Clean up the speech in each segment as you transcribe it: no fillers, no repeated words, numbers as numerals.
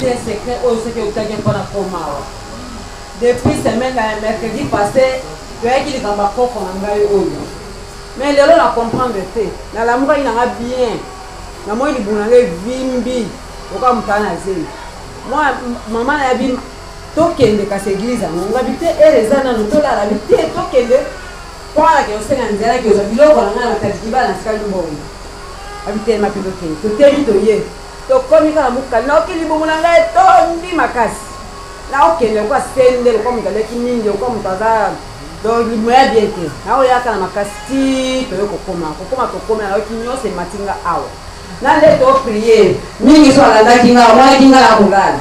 activité secret au ce que vous avez pour la coma. Depuis semaine mercredi passé, tu as dit que dans ma coque on a eu au. Mais les gens la comprendre fait. Dans la mouille il en a bien. Dans moi il boulangé vimbi. Au cas où moi maman a dit token de casse église. On habitait et les ans nous la habité token de pour la que on s'est engagé que je bilo on a la tatiba dans ce cas du bon. Habité ma pilote. To teli to ye. To komi kala muka na okili boulangé to ndi makasi. Na okende kwa sende kwa mgaleki mingi kwa mtaza donc il moya bien que na oya kana makasi to yoko koma na okinyo se matinga awa na le to prier mingi so ala ndakinga mwa kinga la kungala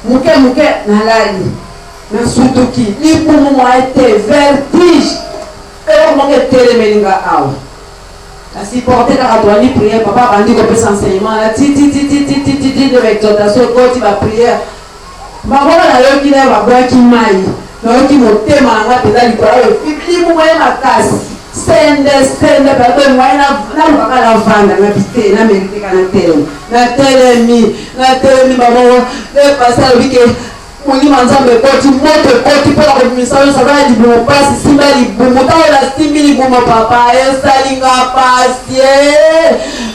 muke na lali na sutuki lipu mo été vertige et mo ke tele melinga awa la supporter la doit prier papa bandi ko pesa enseignement la ti de exhortation ko ti ba prière Mabola na yoki na babaki mai na yoki motema nga peza likolo yo fibili mu mwe makasi sende bato mwe na lukaka la vanda na piste na merite kana telemi babo le passer bike muni manzambe koti moto koti pela ko misao sabana di bomo pasi simba di bomo taola simbi bomo papa esalinga pasie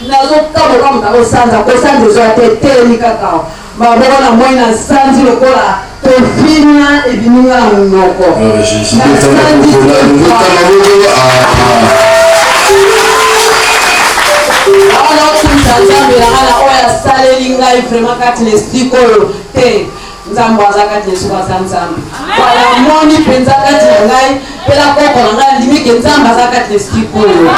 na zo kabo kama ko sanza zo ateteli kakao Mabola na moi na sanzi lokola to fina e bininga ngoko. Je suis désolé oya salelinga vraiment kati l'esprit kolo te nzambo azakati lesuka nzambe. Wala moni penza kati ngai pela koko ngai limike nzambo azakati l'esprit kolo.